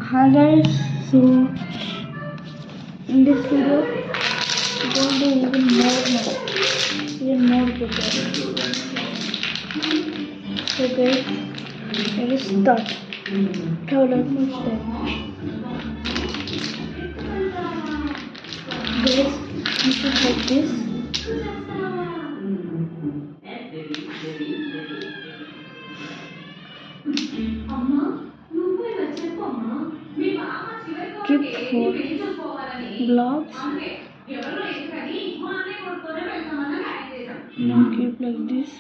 Hi guys, so in this video we're going to do even more better. So guys, let us start. Have that much time. Guys, you should like this. Keep for blocks. Now keep like this.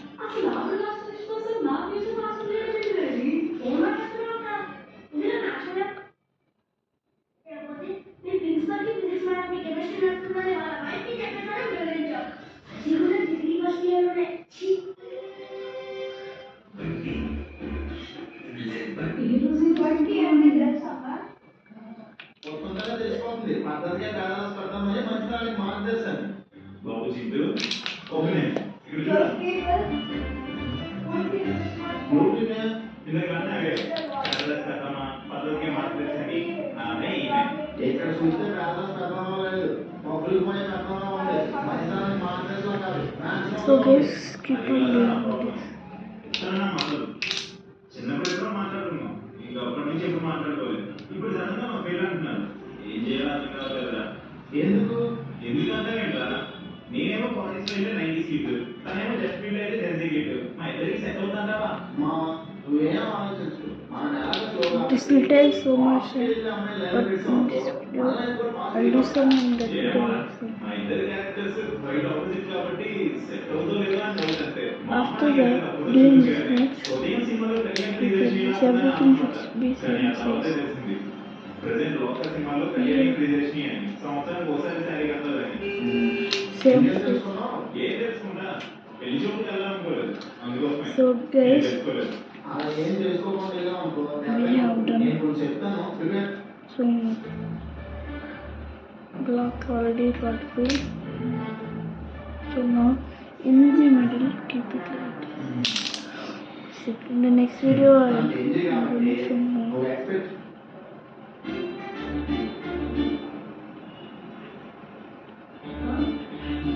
కొత్తగా తెలిసిపోతుంది పద్ధతిగా కాదాల్సి పెడతామని మంచి దానికి మార్గదర్శనం బాబు Chintu okay ఇక్కడ పద్ధతిగా మార్గదర్శని ఆమె ఇక్కడ చూస్తే కాదాల్సి పెడతామో లేదు మొగ్గులు పోయే పెడతామో ఉంది మంచి దానికి మార్గదర్శనం కాదు. So guys, keep on doing this. చిన్నప్పుడు ఎప్పుడో మాట్లాడుకున్నాం ఇంకా అప్పటి నుంచి ఎప్పుడు మాట్లాడుకోలేదు. ఇప్పుడు సడన్గా మా పేరు అంటున్నారు ఏం చేయాలి కదా ఎందుకు ఎందుకంటే నేనేమో కాలేజ్ లో అయితే 90 సీట్ తనేమో జస్ట్ ఫీల్డ్ అయితే 10 సీట్ మా ఇద్దరికి సెట్ అవుతాంటావా మా నువ్వేం ఆలోచించు మా This will take so much time, but in this video I'll do some in the tutorial. మా ఇద్దరి క్యారెక్టర్స్ వైట్ ఆపోజిట్ కాబట్టి సెట్ అవుతో లేదో అని డౌట్ అంతే. After that, doing this much, everything should be same size. Present local సినిమాలో Kalyani creation అని సంవత్సరానికి ఒకసారి శారీ కట్టాలని Same ఏం size. తెలుసుకుంటా పెళ్లి చూపుకి వెళ్ళాలనుకోలేదు అందుకోసమే So guys, అలా ఏం చేసుకోకుండా అనుకో we have done నేను చెప్తాను prepare some block already got filled. So now in the middle, keep it like this. So in the next video, I'll do some more.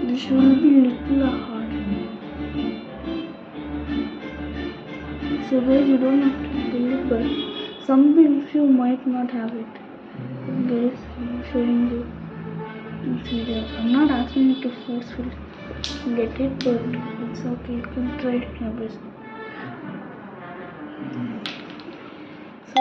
This will be little hard. So guys, you don't have to do it, but some of you might not have it. Guys, I'm showing you this video. I'm not asking you to forcefully get it, but it's okay. You can try it your best. So